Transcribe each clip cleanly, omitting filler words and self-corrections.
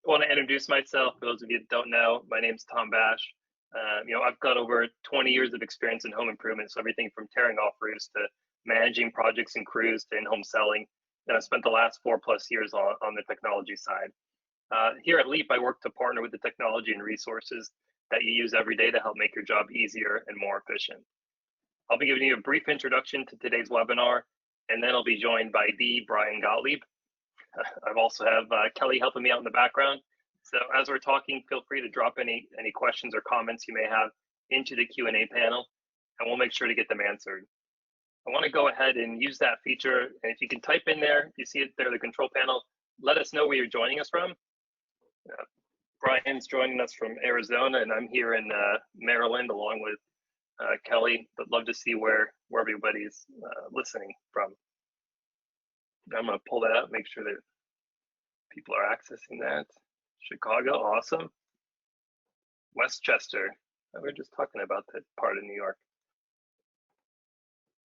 I want to introduce myself. For those of you that don't know, my name's Tom Bash. I've got over 20 years of experience in home improvement, so everything from tearing off roofs to managing projects and crews to in-home selling. And I've spent the last 4+ years on the technology side. Here at Leap, I work to partner with the technology and resources that you use every day to help make your job easier and more efficient. I'll be giving you a brief introduction to today's webinar, and then I'll be joined by Brian Gottlieb. I've also have Kelly helping me out in the background. So as we're talking, feel free to drop any questions or comments you may have into the Q&A panel, and we'll make sure to get them answered. I want to go ahead and use that feature, and if you can type in there, you see it there, the control panel, let us know where you're joining us from. Brian's joining us from Arizona, and I'm here in Maryland along with Kelly, but love to see where everybody's listening from. I'm going to pull that up, make sure that people are accessing that. Chicago, awesome. Westchester, we were just talking about that part of New York.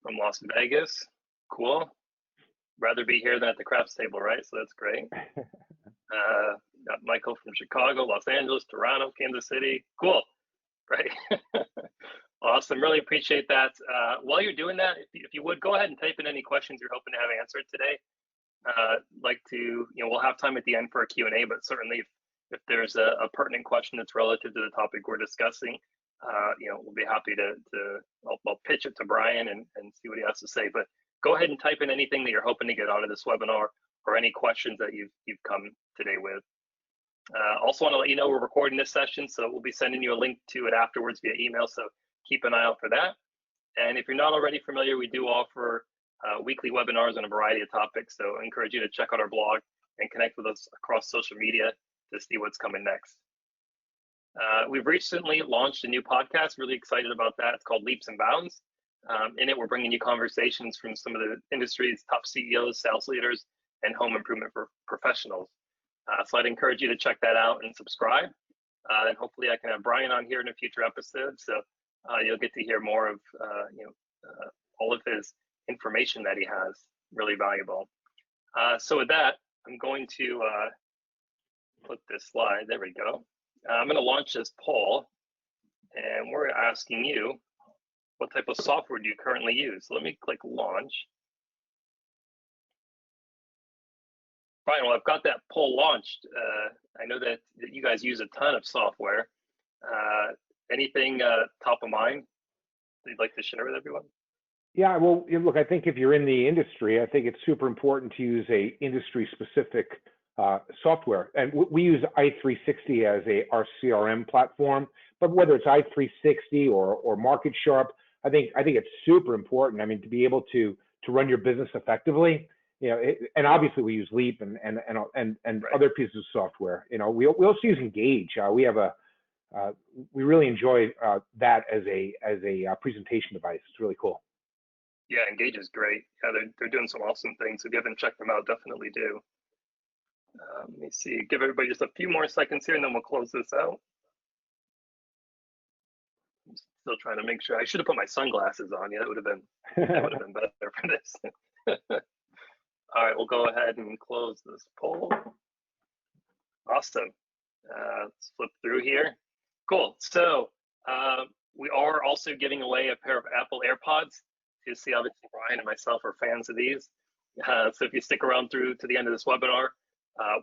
From Las Vegas, cool. Rather be here than at the craps table, right? So that's great. Got Michael from Chicago, Los Angeles, Toronto, Kansas City. Cool, right? Awesome, really appreciate that. While you're doing that, if you would, go ahead and type in any questions you're hoping to have answered today. We'll have time at the end for a Q&A, but certainly if there's a pertinent question that's relative to the topic we're discussing, we'll be happy I'll pitch it to Brian and see what he has to say. But go ahead and type in anything that you're hoping to get out of this webinar or any questions that you've come today with. Also want to let you know we're recording this session, so we'll be sending you a link to it afterwards via email, so keep an eye out for that. And if you're not already familiar, we do offer weekly webinars on a variety of topics, so I encourage you to check out our blog and connect with us across social media to see what's coming next. We've recently launched a new podcast, really excited about that. It's called Leaps and Bounds. In it, we're bringing you conversations from some of the industry's top CEOs, sales leaders, and home improvement professionals. So I'd encourage you to check that out and subscribe. And hopefully I can have Brian on here in a future episode. So you'll get to hear more of all of his information that he has, really valuable. So with that, I'm going to put this slide, there we go. I'm going to launch this poll, and we're asking you, what type of software do you currently use? So let me click launch. Brian, well, I've got that poll launched. I know that you guys use a ton of software. Anything top of mind that you'd like to share with everyone? Yeah, well, look, I think if you're in the industry, I think it's super important to use a industry-specific software. And we use i360 as our CRM platform. But whether it's i360 or Market Sharp, I think it's super important. I mean, to be able to run your business effectively. And obviously we use Leap and right. Other pieces of software. We also use Engage. We really enjoy that as a presentation device. It's really cool. Yeah, Engage is great. Yeah, they're doing some awesome things. If you haven't checked them out, definitely do. Let me see. Give everybody just a few more seconds here, and then we'll close this out. I'm still trying to make sure. I should have put my sunglasses on. Yeah, that would have been better for this. All right, we'll go ahead and close this poll. Awesome. Let's flip through here. Cool. So we are also giving away a pair of Apple AirPods. You see, obviously, Brian and myself are fans of these. So if you stick around through to the end of this webinar,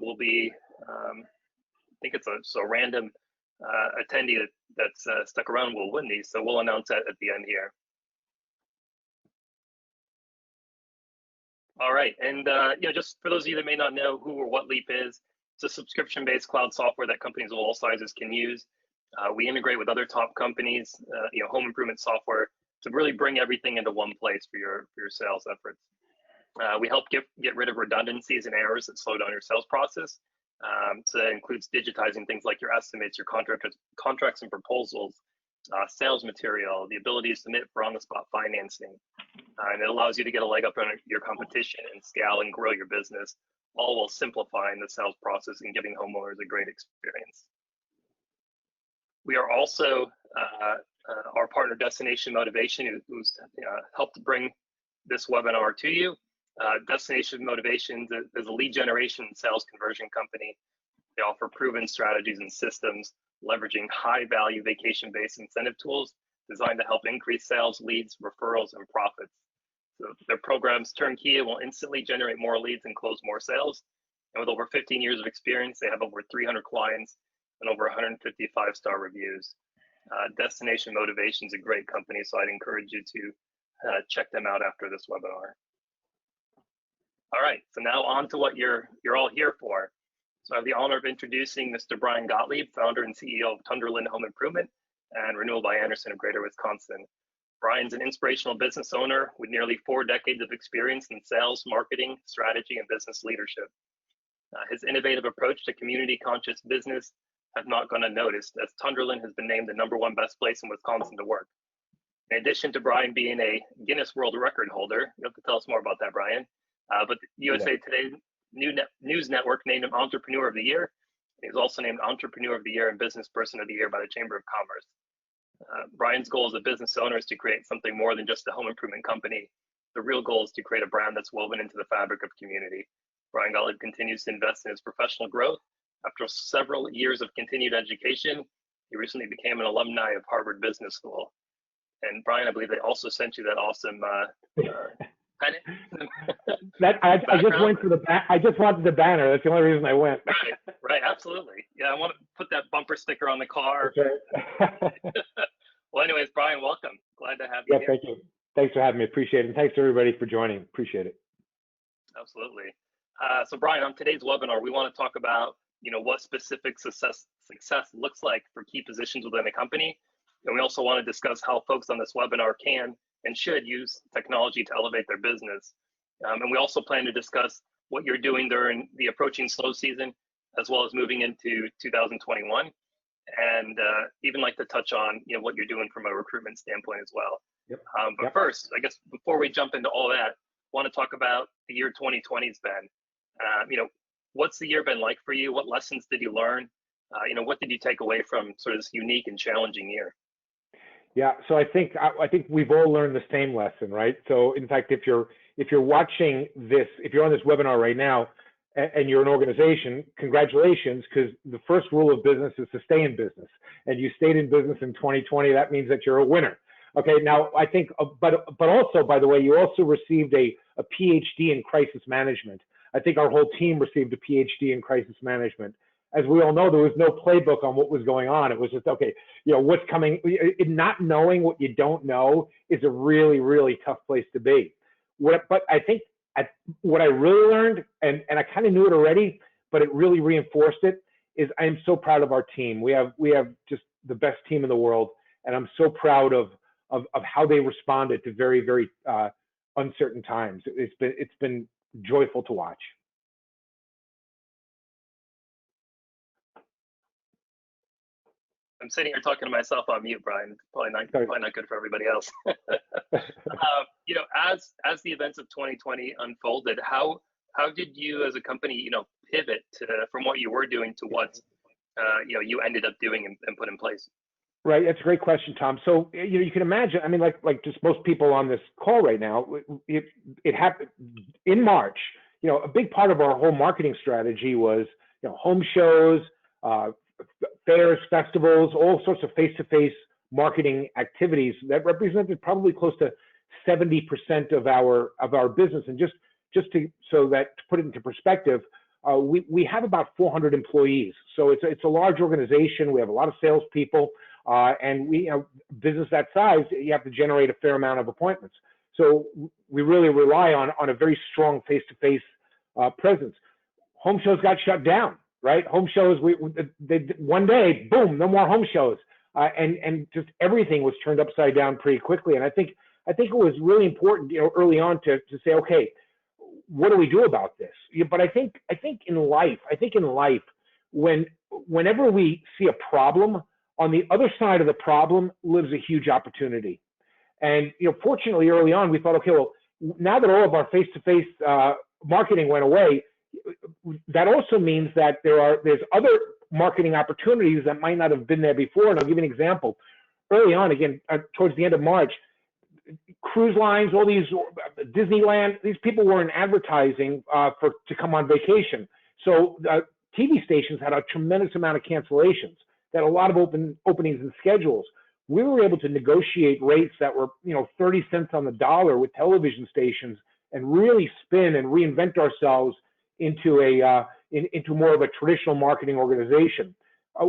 we'll be, I think it's a random attendee that's stuck around will win these. So we'll announce that at the end here. All right, and just for those of you that may not know who or what Leap is, it's a subscription-based cloud software that companies of all sizes can use. We integrate with other top companies, home improvement software, to really bring everything into one place for your sales efforts. We help get rid of redundancies and errors that slow down your sales process. So that includes digitizing things like your estimates, your contracts and proposals, sales material, the ability to submit for on-the-spot financing. And it allows you to get a leg up on your competition and scale and grow your business, all while simplifying the sales process and giving homeowners a great experience. We are also our partner Destination Motivation, who's helped bring this webinar to you. Destination Motivation is a lead generation and sales conversion company They offer proven strategies and systems, leveraging high-value vacation-based incentive tools designed to help increase sales, leads, referrals, and profits. So their program's turnkey and will instantly generate more leads and close more sales. And with over 15 years of experience, they have over 300 clients and over 150 five-star reviews. Destination Motivation is a great company, so I'd encourage you to check them out after this webinar. All right, so now on to what you're all here for. So I have the honor of introducing Mr. Brian Gottlieb, founder and CEO of Tundraland Home Improvement and Renewal by Andersen of Greater Wisconsin. Brian's an inspirational business owner with nearly 4 decades of experience in sales, marketing, strategy, and business leadership. His innovative approach to community-conscious business has not gone unnoticed, as Tundraland has been named the #1 best place in Wisconsin to work. In addition to Brian being a Guinness World Record holder, you have to tell us more about that, Brian. But USA Today News Network named him Entrepreneur of the Year. He was also named Entrepreneur of the Year and Business Person of the Year by the Chamber of Commerce. Brian's goal as a business owner is to create something more than just a home improvement company. The real goal is to create a brand that's woven into the fabric of community. Brian Gottlieb continues to invest in his professional growth. After several years of continued education, he recently became an alumni of Harvard Business School. And Brian, I believe they also sent you that awesome pennant. I just went for I just wanted the banner. That's the only reason I went. Right, absolutely. Yeah, I want to put that bumper sticker on the car. Right. Well, anyways, Brian, welcome. Glad to have you here. Thank you. Thanks for having me. Appreciate it. And thanks to everybody for joining. Appreciate it. Absolutely. So Brian, on today's webinar, we want to talk about, what specific success looks like for key positions within a company. And we also want to discuss how folks on this webinar can and should use technology to elevate their business. And we also plan to discuss what you're doing during the approaching slow season, as well as moving into 2021. And even like to touch on, what you're doing from a recruitment standpoint as well. Yep. But first, I guess before we jump into all that, I want to talk about the year 2020 has been. What's the year been like for you? What lessons did you learn? What did you take away from sort of this unique and challenging year? Yeah, so I think we've all learned the same lesson, right? So in fact, if you're watching this, if you're on this webinar right now, and you're an organization, congratulations, because the first rule of business is to stay in business. And you stayed in business in 2020, that means that you're a winner. Okay, now I think, but also, by the way, you also received a PhD in crisis management. I think our whole team received a PhD in crisis management. As we all know, there was no playbook on what was going on. It was just, okay, what's coming. Not knowing what you don't know is a really, really tough place to be. But I think what I really learned, and I kind of knew it already, but it really reinforced it, is I am so proud of our team. We have just the best team in the world, and I'm so proud of how they responded to very, very uncertain times. It's been joyful to watch. I'm sitting here talking to myself on mute, Brian. Probably not good for everybody else. As the events of 2020 unfolded, how did you as a company, pivot from what you were doing to what you ended up doing and put in place? Right, that's a great question, Tom. So you can imagine. I mean, like just most people on this call right now, it happened in March. A big part of our whole marketing strategy was home shows, fairs, festivals, all sorts of face-to-face marketing activities that represented probably close to 70% of our business. And just to put it into perspective, we have about 400 employees. So it's a large organization. We have a lot of salespeople, and business that size, you have to generate a fair amount of appointments. So we really rely on a very strong face-to-face presence. Home shows got shut down. Right, home shows. One day, boom, no more home shows, and just everything was turned upside down pretty quickly. And I think it was really important, early on to say, okay, what do we do about this? But I think in life, whenever we see a problem, on the other side of the problem lives a huge opportunity. And fortunately, early on, we thought, okay, well, now that all of our face-to-face marketing went away, that also means that there's other marketing opportunities that might not have been there before. And I'll give you an example. Early on, again, towards the end of March, cruise lines, all these, Disneyland, these people weren't advertising to come on vacation. So TV stations had a tremendous amount of cancellations, that a lot of openings and schedules. We were able to negotiate rates that were, 30 cents on the dollar with television stations, and really spin and reinvent ourselves into into more of a traditional marketing organization.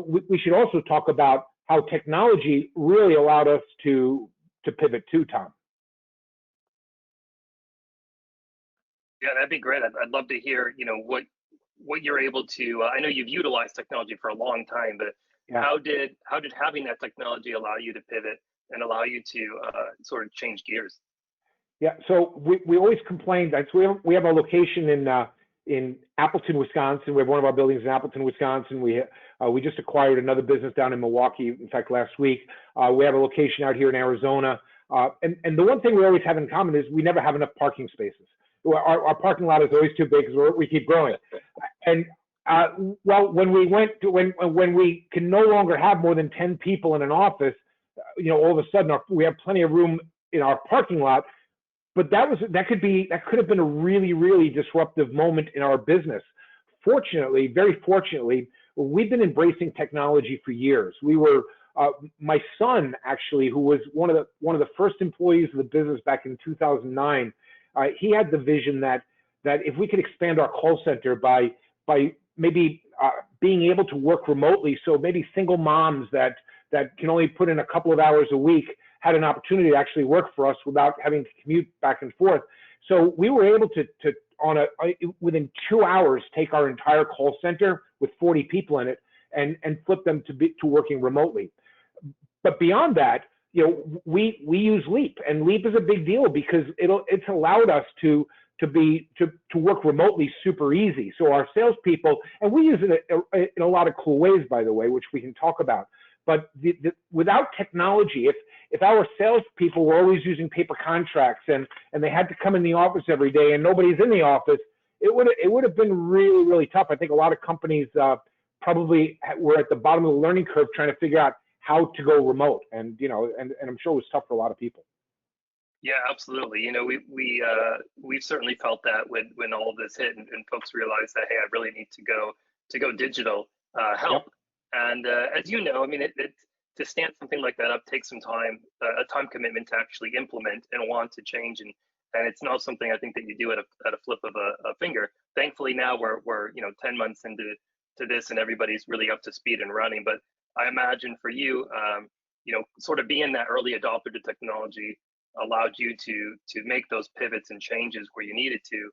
We should also talk about how technology really allowed us to pivot too, Tom. Yeah, that'd be great. I'd love to hear, what you're able to. I know you've utilized technology for a long time, but Yeah. how did having that technology allow you to pivot and allow you to sort of change gears? Yeah, so we always complained that we have a location in Appleton, Wisconsin. We have one of our buildings in Appleton, Wisconsin. We just acquired another business down in Milwaukee, in fact, last week. We have a location out here in Arizona. And the one thing we always have in common is we never have enough parking spaces. Our parking lot is always too big because we keep growing. And well, when we can no longer have more than 10 people in an office, all of a sudden we have plenty of room in our parking lot. But that could have been a really, really disruptive moment in our business. Fortunately, very fortunately, we've been embracing technology for years. My son, actually, who was one of the first employees of the business back in 2009, he had the vision that if we could expand our call center by maybe being able to work remotely, so maybe single moms that can only put in a couple of hours a week had an opportunity to actually work for us without having to commute back and forth. So we were able to within 2 hours, take our entire call center with 40 people in it and flip them to working remotely. But beyond that, we use Leap, and Leap is a big deal because it's allowed us to work remotely super easy. So our salespeople, and we use it in a lot of cool ways, by the way, which we can talk about. But without technology, if our salespeople were always using paper contracts and they had to come in the office every day and nobody's in the office, it would have been really, really tough. I think a lot of companies probably were at the bottom of the learning curve trying to figure out how to go remote, and I'm sure it was tough for a lot of people. Yeah, absolutely. We've certainly felt that when all of this hit and folks realized that, hey, I really need to go digital help. Yep. And as you know, I mean, to stand something like that up takes some time, a time commitment to actually implement and want to change, and it's not something I think that you do at a flip of a finger. Thankfully, now we're 10 months into this, and everybody's really up to speed and running. But I imagine for you, sort of being that early adopter to technology allowed you to make those pivots and changes where you needed to,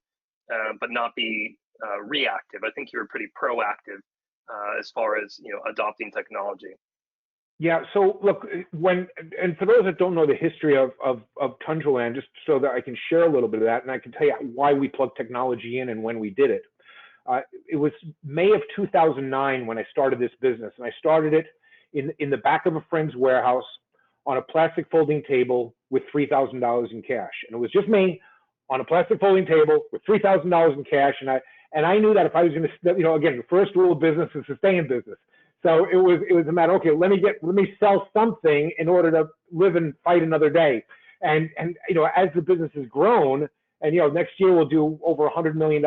but not be reactive. I think you were pretty proactive as far as adopting technology. Yeah. So look, and for those that don't know the history of Tundraland, just so that I can share a little bit of that, and I can tell you why we plugged technology in and when we did it. It was May of 2009 when I started this business, and I started it in the back of a friend's warehouse on a plastic folding table with $3,000 in cash. And it was just me on a plastic folding table with $3,000 in cash. And I knew that if I was going to, again, the first rule of business is to stay in business. So it was a matter, okay, let me sell something in order to live and fight another day. And as the business has grown, and next year we'll do over $100 million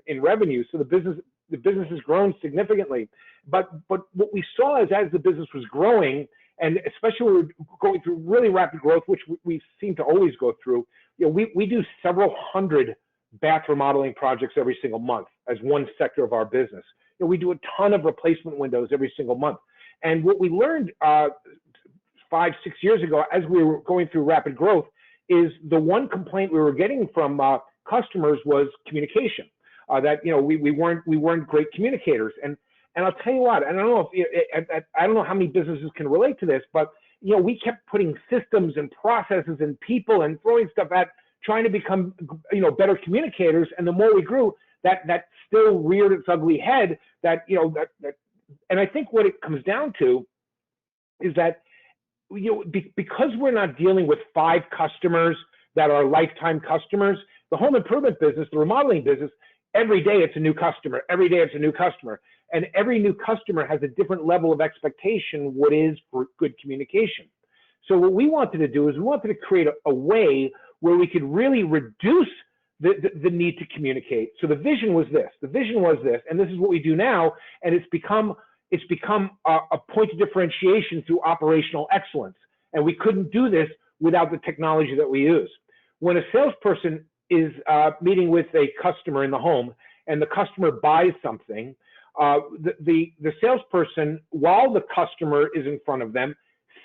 in revenue. So the business has grown significantly. But what we saw is as the business was growing, and especially when we're going through really rapid growth, which we seem to always go through, we do several hundred bath remodeling projects every single month as one sector of our business. We do a ton of replacement windows every single month. And what we learned 5-6 years ago, as we were going through rapid growth, is the one complaint we were getting from customers was communication. That we weren't great communicators. And I'll tell you what, and I don't know how many businesses can relate to this, but we kept putting systems and processes and people and throwing stuff at trying to become better communicators. And the more we grew, that still reared its ugly head. And I think what it comes down to is that because we're not dealing with 5 customers that are lifetime customers, the home improvement business, the remodeling business, every day it's a new customer. Every day it's a new customer. And every new customer has a different level of expectation what is for good communication. So what we wanted to do is we wanted to create a way where we could really reduce the need to communicate. So the vision was this. The vision was this, and this is what we do now. And it's become a point of differentiation through operational excellence. And we couldn't do this without the technology that we use. When a salesperson is meeting with a customer in the home, and the customer buys something, the salesperson, while the customer is in front of them,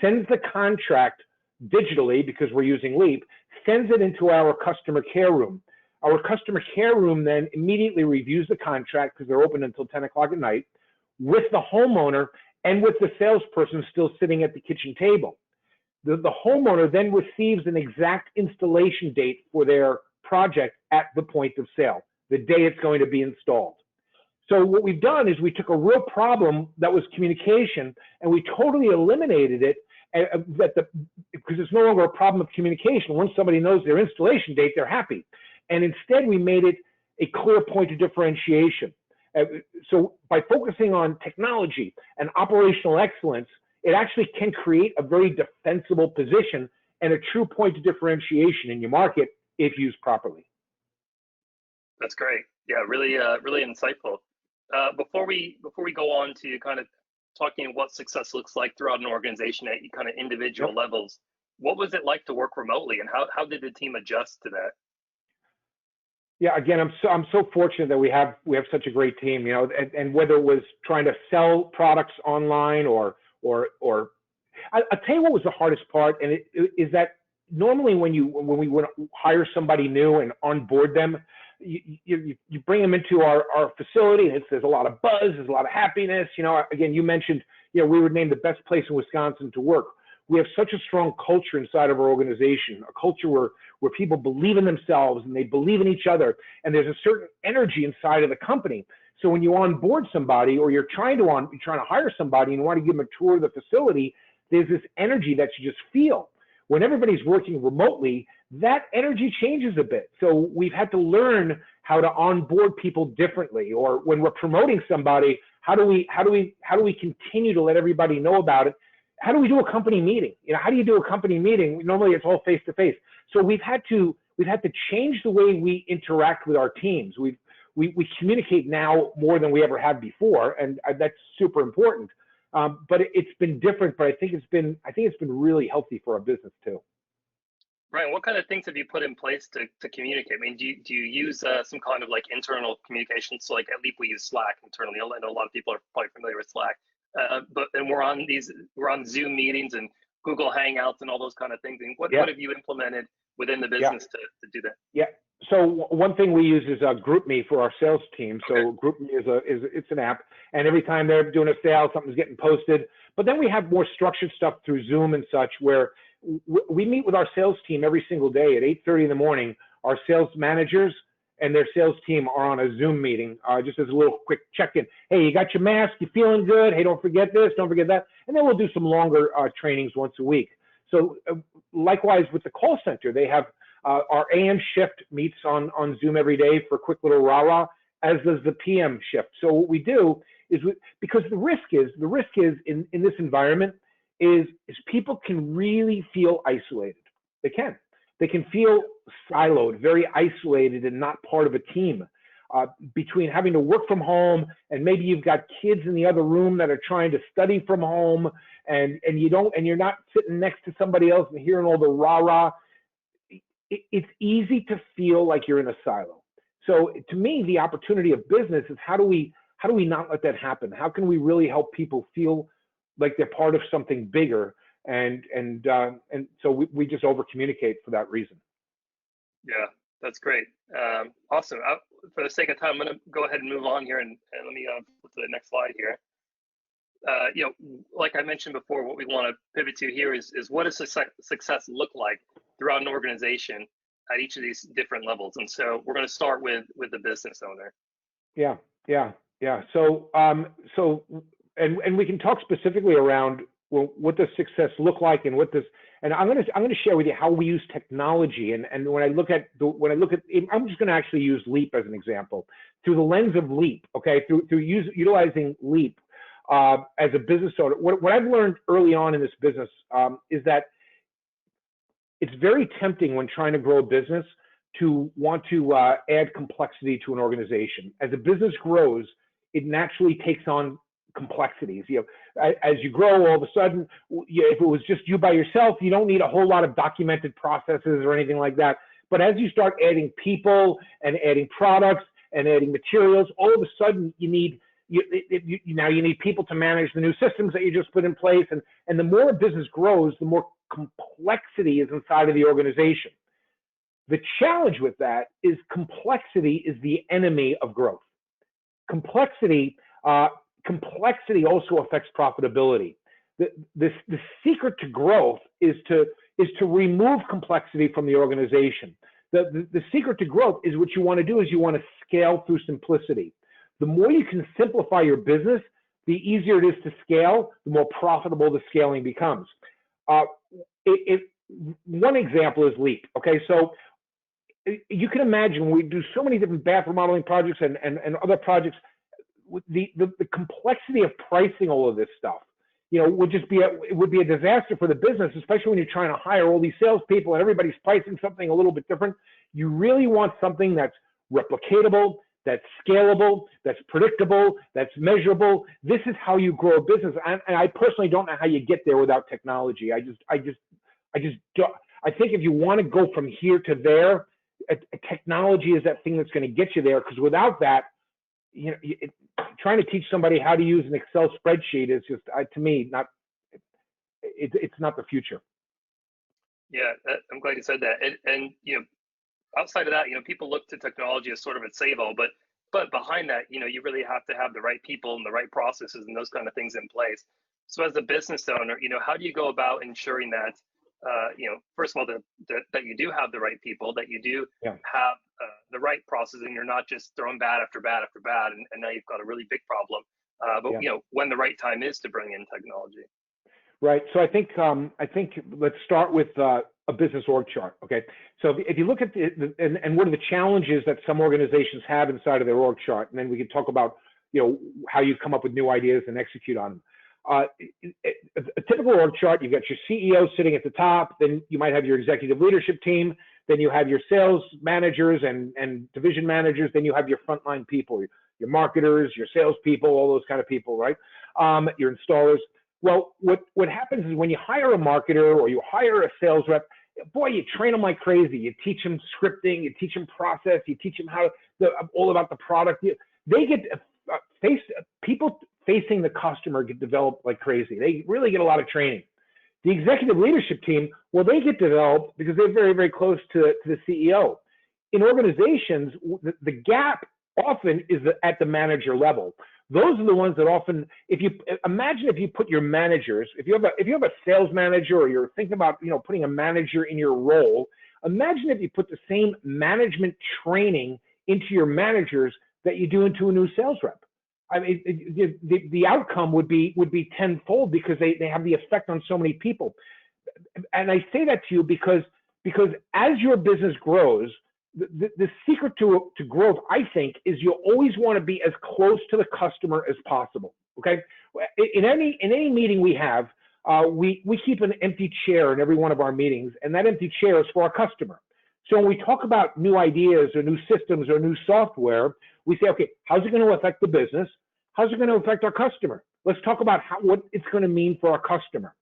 sends the contract digitally, because we're using Leap, sends it into our customer care room. Our customer care room then immediately reviews the contract, because they're open until 10 o'clock at night, with the homeowner and with the salesperson still sitting at the kitchen table. The homeowner then receives an exact installation date for their project at the point of sale, the day it's going to be installed. So what we've done is we took a real problem that was communication, and we totally eliminated it, because it's no longer a problem of communication. Once somebody knows their installation date, they're happy. And instead, we made it a clear point of differentiation. So by focusing on technology and operational excellence, it actually can create a very defensible position and a true point of differentiation in your market if used properly. That's great. Yeah, really, really insightful. Before we go on to kind of talking what success looks like throughout an organization at kind of individual levels, what was it like to work remotely, and how did the team adjust to that? Yeah, again, I'm so fortunate that we have such a great team, you know, and whether it was trying to sell products online or I'll tell you what was the hardest part, and it is that normally when we want to hire somebody new and onboard them, you bring them into our facility, and there's a lot of buzz, there's a lot of happiness. You know, again, you mentioned, you know, we were named the best place in Wisconsin to work. We have such a strong culture inside of our organization, a culture where people believe in themselves and they believe in each other, and there's a certain energy inside of the company. So when you onboard somebody, or you're trying to hire somebody and you want to give them a tour of the facility, there's this energy that you just feel. When everybody's working remotely, that energy changes a bit. So we've had to learn how to onboard people differently. Or when we're promoting somebody, how do we continue to let everybody know about it? How do we do a company meeting? You know, how do you do a company meeting? Normally it's all face to face. So we've had to change the way we interact with our teams. We communicate now more than we ever have before, and that's super important. But it's been different. But I think it's been really healthy for our business too. Ryan, what kind of things have you put in place to communicate? I mean, do you use some kind of like internal communication? So like at Leap, we use Slack internally. I know a lot of people are probably familiar with Slack. But then we're on Zoom meetings and Google Hangouts and all those kind of things. And what have you implemented within the business to do that? Yeah. So one thing we use is GroupMe for our sales team. So okay. GroupMe it's an app, and every time they're doing a sale, something's getting posted. But then we have more structured stuff through Zoom and such, where we meet with our sales team every single day at 8:30 in the morning. Our sales managers and their sales team are on a Zoom meeting, just as a little quick check-in. Hey, you got your mask? You feeling good? Hey, don't forget this, don't forget that. And then we'll do some longer trainings once a week. So likewise with the call center, they have our AM shift meets on Zoom every day for a quick little rah-rah, as does the PM shift. So what we do is, because the risk is in this environment is people can really feel isolated. They can feel siloed, very isolated, and not part of a team. Between having to work from home, and maybe you've got kids in the other room that are trying to study from home, and you're not sitting next to somebody else and hearing all the rah-rah. It's easy to feel like you're in a silo. So to me, the opportunity of business is how do we not let that happen? How can we really help people feel like they're part of something bigger? And so we just over communicate for that reason. Yeah, that's great. Awesome. For the sake of time, I'm going to go ahead and move on here, and let me flip to the next slide here. You know, like I mentioned before, what we want to pivot to here is what does success look like throughout an organization at each of these different levels? And so we're going to start with the business owner. Yeah. So and we can talk specifically around, well, what does success look like, and and I'm going to share with you how we use technology. And when I look at I'm just going to actually use Leap as an example through the lens of Leap. Okay, through utilizing Leap as a business owner. What I've learned early on in this business is that it's very tempting when trying to grow a business to want to add complexity to an organization. As a business grows, it naturally takes on complexities. As you grow, all of a sudden, if it was just you by yourself, you don't need a whole lot of documented processes or anything like that. But as you start adding people and adding products and adding materials, all of a sudden you need people to manage the new systems that you just put in place. And the more a business grows, the more complexity is inside of the organization. The challenge with that is complexity is the enemy of growth. Complexity also affects profitability. The secret to growth is to remove complexity from the organization. The secret to growth is what you want to do is you want to scale through simplicity. The more you can simplify your business, the easier it is to scale, the more profitable the scaling becomes. One example is Leap. Okay, so you can imagine we do so many different bathroom remodeling projects and other projects. The complexity of pricing all of this stuff, would be a disaster for the business, especially when you're trying to hire all these salespeople and everybody's pricing something a little bit different. You really want something that's replicatable, that's scalable, that's predictable, that's measurable. This is how you grow a business. And I personally don't know how you get there without technology. I think if you want to go from here to there, technology is that thing that's going to get you there. Because without that, trying to teach somebody how to use an Excel spreadsheet is just, to me, it's not the future. Yeah, I'm glad you said that. And outside of that, people look to technology as sort of a save-all, but behind that, you really have to have the right people and the right processes and those kind of things in place. So as a business owner, how do you go about ensuring that, first of all, that you do have the right people, that you do have the right process, and you're not just throwing bad after bad after bad, and now you've got a really big problem. But when the right time is to bring in technology. Right. So I think let's start with a business org chart. Okay. So if you look at and what are the challenges that some organizations have inside of their org chart, and then we can talk about how you come up with new ideas and execute on them. A typical org chart, you've got your CEO sitting at the top, then you might have your executive leadership team, then you have your sales managers and division managers, then you have your frontline people, your marketers, your salespeople, all those kind of people, right? Your installers. Well, what happens is when you hire a marketer or you hire a sales rep, boy, you train them like crazy. You teach them scripting, you teach them process, you teach them all about the product. They get people facing the customer get developed like crazy. They really get a lot of training. The executive leadership team, well, they get developed because they're very, very close to the CEO. In organizations, the gap often is at the manager level. Those are the ones that often, if you put your managers, if you have a sales manager or you're thinking about, putting a manager in your role, imagine if you put the same management training into your managers that you do into a new sales rep. I mean, the outcome would be tenfold because they have the effect on so many people. And I say that to you because as your business grows, the secret to growth, I think, is you always want to be as close to the customer as possible. Okay, in any meeting we have, we keep an empty chair in every one of our meetings, and that empty chair is for our customer. So when we talk about new ideas or new systems or new software, we say, okay, how's it going to affect the business? How's it going to affect our customer? Let's talk about what it's going to mean for our customer.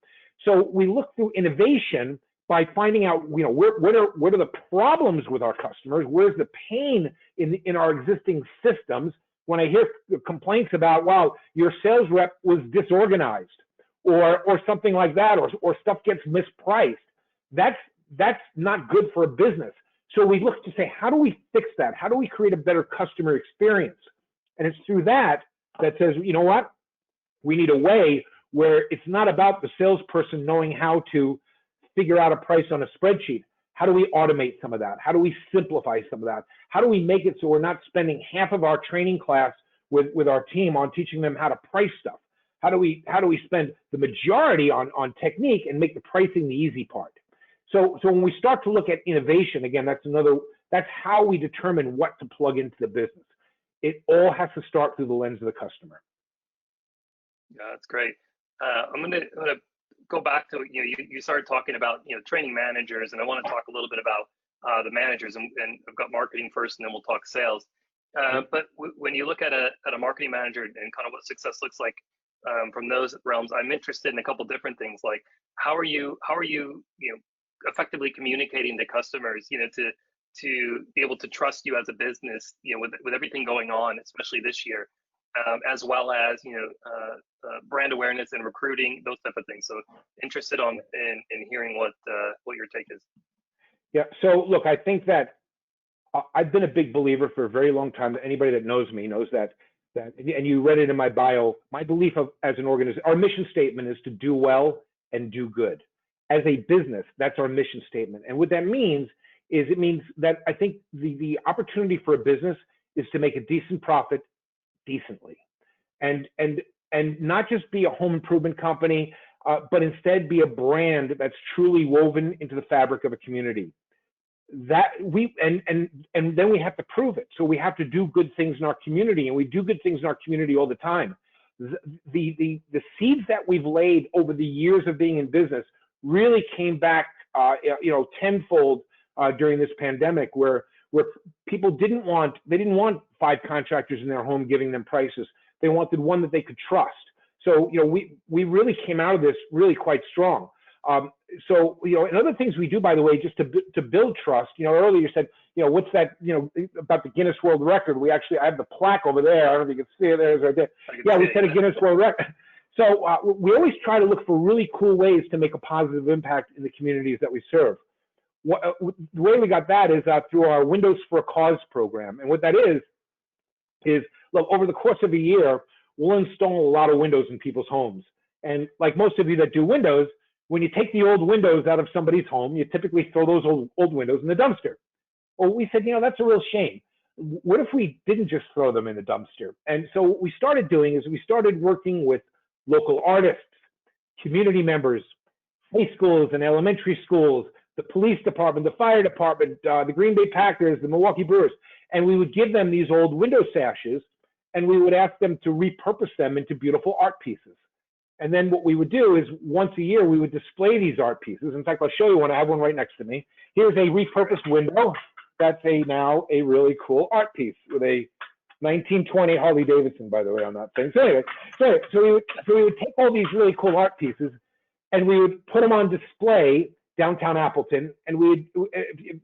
So we look through innovation by finding out, what are the problems with our customers? Where's the pain in our existing systems? When I hear complaints about, wow, your sales rep was disorganized, or something like that, or stuff gets mispriced, that's not good for a business. So we look to say, how do we fix that? How do we create a better customer experience? And it's through that says, you know what? We need a way where it's not about the salesperson knowing how to figure out a price on a spreadsheet. How do we automate some of that? How do we simplify some of that? How do we make it so we're not spending half of our training class with our team on teaching them how to price stuff? How do we spend the majority on technique and make the pricing the easy part? So when we start to look at innovation, again, that's how we determine what to plug into the business. It all has to start through the lens of the customer. Yeah, that's great. I'm gonna go back to you started talking about training managers, and I want to talk a little bit about the managers, and I've got marketing first, and then we'll talk sales. But when you look at a marketing manager and kind of what success looks like from those realms, I'm interested in a couple different things. Like how are you effectively communicating to customers, to be able to trust you as a business, with everything going on, especially this year, as well as brand awareness and recruiting, those type of things. So interested in hearing what your take is. Yeah. So look, I think that I've been a big believer for a very long time. That anybody that knows me knows that, and you read it in my bio. My belief as an organization, our mission statement is to do well and do good. As a business, that's our mission statement. And what that means is it means that I think the opportunity for a business is to make a decent profit decently, and not just be a home improvement company, but instead be a brand that's truly woven into the fabric of a community. That we and then we have to prove it. So we have to do good things in our community, and we do good things in our community all the time. The seeds that we've laid over the years of being in business really came back, tenfold during this pandemic, where people didn't want 5 contractors in their home giving them prices. They wanted one that they could trust. So we really came out of this really quite strong. And other things we do, by the way, just to build trust. Earlier you said, what's that, about the Guinness World Record? I have the plaque over there. I don't know if you can see it. There's right there. Yeah, we set a Guinness World Record. So we always try to look for really cool ways to make a positive impact in the communities that we serve. The way we got that is through our Windows for a Cause program. And what that is look, over the course of a year, we'll install a lot of windows in people's homes. And like most of you that do windows, when you take the old windows out of somebody's home, you typically throw those old windows in the dumpster. Well, we said, that's a real shame. What if we didn't just throw them in the dumpster? And so what we started doing is we started working with local artists, community members, high schools and elementary schools, the police department, the fire department, the Green Bay Packers, the Milwaukee Brewers, and we would give them these old window sashes, and we would ask them to repurpose them into beautiful art pieces. And then what we would do is once a year, we would display these art pieces. In fact, I'll show you one. I have one right next to me. Here's a repurposed window. That's now a really cool art piece with a 1920 Harley Davidson, by the way, on that thing. So anyway, so we would take all these really cool art pieces, and we would put them on display downtown Appleton, and we would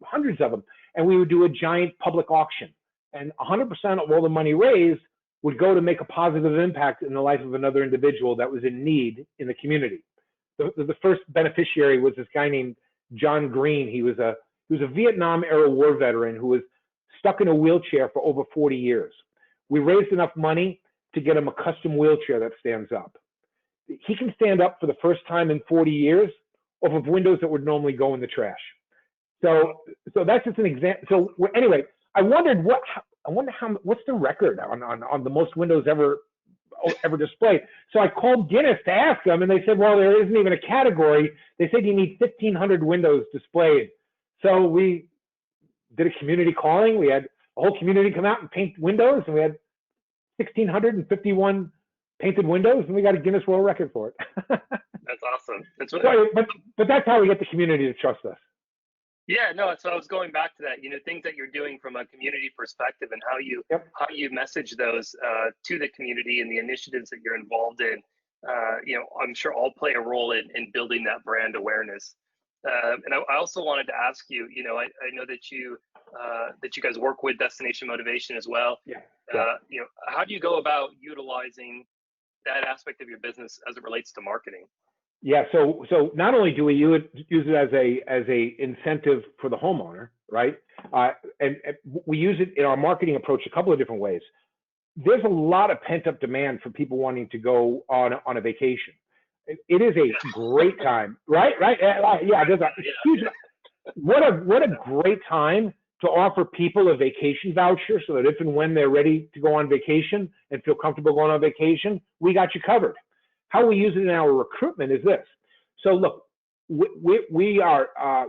hundreds of them, and we would do a giant public auction, and 100% of all the money raised would go to make a positive impact in the life of another individual that was in need in the community. The first beneficiary was this guy named John Green. He was a Vietnam era war veteran who was stuck in a wheelchair for over 40 years. We raised enough money to get him a custom wheelchair that stands up. He can stand up for the first time in 40 years off of windows that would normally go in the trash. So that's just an example. So anyway, I wonder what's the record on the most windows ever displayed. So I called Guinness to ask them, and they said, well, there isn't even a category. They said you need 1,500 windows displayed. So we did a community calling. We had a whole community come out and paint windows, and we had 1,651 painted windows, and we got a Guinness World Record for it. That's awesome. But that's how we get the community to trust us. Yeah, no. So I was going back to that. Things that you're doing from a community perspective, and how you message those to the community, and the initiatives that you're involved in. I'm sure all play a role in building that brand awareness. And I also wanted to ask you. I know that you guys work with Destination Motivation as well. Yeah. How do you go about utilizing that aspect of your business as it relates to marketing? Yeah, so not only do we use it as a incentive for the homeowner, right? And we use it in our marketing approach a couple of different ways. There's a lot of pent-up demand for people wanting to go on a vacation. It is a great time, right? Yeah, there's a huge. What a great time to offer people a vacation voucher, so that if and when they're ready to go on vacation and feel comfortable going on vacation, we got you covered. How we use it in our recruitment is this. So look, we are, I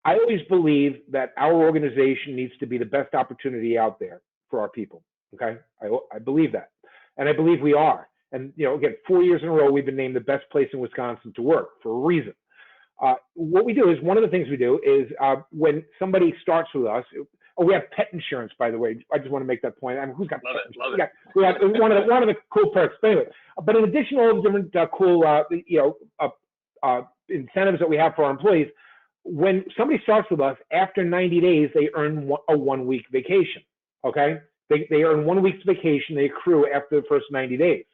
always believe that our organization needs to be the best opportunity out there for our people, okay? I believe that, and I believe we are. And again, 4 years in a row, we've been named the best place in Wisconsin to work for a reason. What we do is, one of the things we do is, when somebody starts with us, we have pet insurance, by the way. I just want to make that point. I mean, who's got Love pet it, insurance? love it. We got one of the cool perks. But anyway, but in addition to all the different cool incentives that we have for our employees, when somebody starts with us, after 90 days, they earn a 1 week vacation. Okay, they earn 1 week's vacation. They accrue after the first 90 days.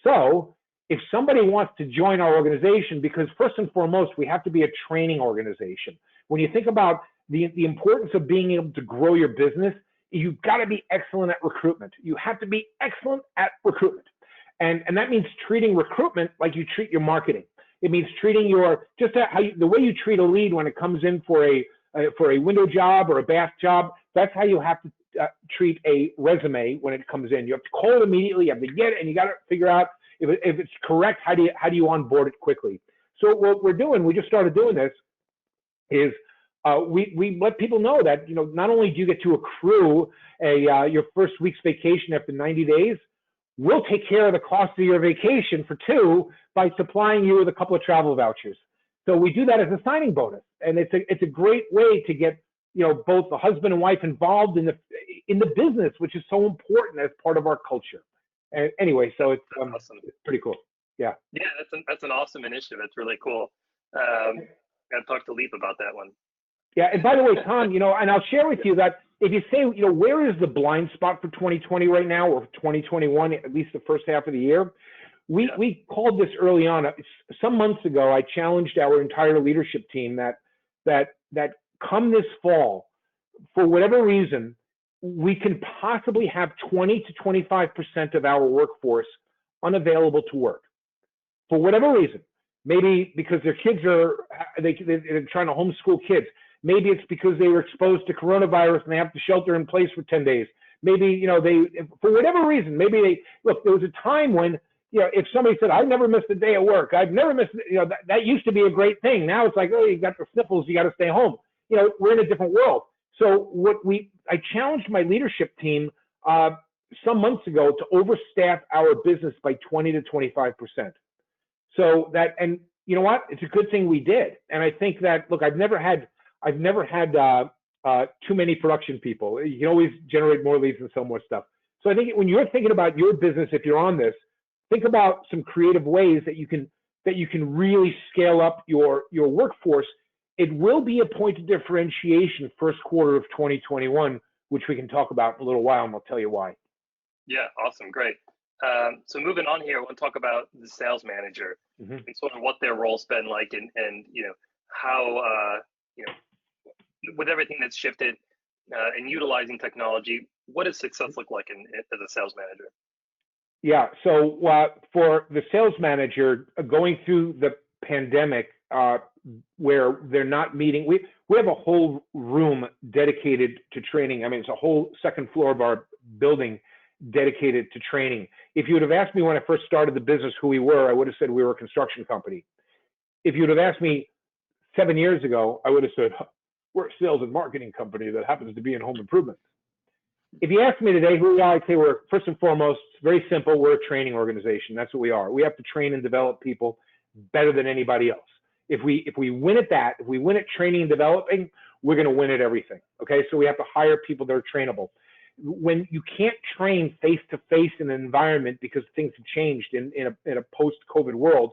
So if somebody wants to join our organization, because first and foremost, we have to be a training organization. When you think about the importance of being able to grow your business, you've got to be excellent at recruitment. You have to be excellent at recruitment. And that means treating recruitment like you treat your marketing. It means treating the way you treat a lead when it comes in for a window job or a bath job. That's how you have to treat a resume when it comes in. You have to call it immediately. You have to get it, and you got to figure out if it's correct. How do you onboard it quickly? So what we're doing, we just started doing this, is we let people know that, not only do you get to accrue your first week's vacation after 90 days, we'll take care of the cost of your vacation for 2 by supplying you with a couple of travel vouchers. So we do that as a signing bonus, and it's a great way to get both the husband and wife involved in the business, which is so important as part of our culture. And anyway, so it's awesome. It's pretty cool. Yeah. Yeah, that's an awesome initiative. It's really cool. I've talked to Leap about that one. Yeah, and by the way, Tom, and I'll share with you that if you say, where is the blind spot for 2020 right now, or 2021, at least the first half of the year, we called this early on. Some months ago, I challenged our entire leadership team that come this fall, for whatever reason, we can possibly have 20 to 25% of our workforce unavailable to work for whatever reason. Maybe because their kids they're trying to homeschool kids. Maybe it's because they were exposed to coronavirus and they have to shelter in place for 10 days. Maybe, for whatever reason, there was a time when, if somebody said, I've never missed a day at work, I've never missed, that used to be a great thing. Now it's like, oh, you got the sniffles, you got to stay home. We're in a different world. So I challenged my leadership team some months ago to overstaff our business by 20 to 25%. So that, and you know what? It's a good thing we did. And I think that, look, I've never had too many production people. You can always generate more leads and sell more stuff. So I think when you're thinking about your business, if you're on this, think about some creative ways that you can really scale up your workforce. It will be a point of differentiation first quarter of 2021, which we can talk about in a little while, and I'll tell you why. Yeah, awesome, great. So moving on here, I want to talk about the sales manager and sort of what their role's been like, and how with everything that's shifted and utilizing technology, what does success look like as a sales manager? Yeah, so for the sales manager going through the pandemic, where they're not meeting, we have a whole room dedicated to training. I mean, it's a whole second floor of our building dedicated to training. If you would have asked me when I first started the business who we were, I would have said we were a construction company. If you would have asked me 7 years ago, I would have said we're a sales and marketing company that happens to be in home improvement. If you ask me today who we are, I'd say we're, first and foremost, very simple, we're a training organization. That's what we are. We have to train and develop people better than anybody else. If we win at that, if we win at training and developing, we're going to win at everything. Okay, so we have to hire people that are trainable. When you can't train face-to-face in an environment because things have changed in a post-COVID world,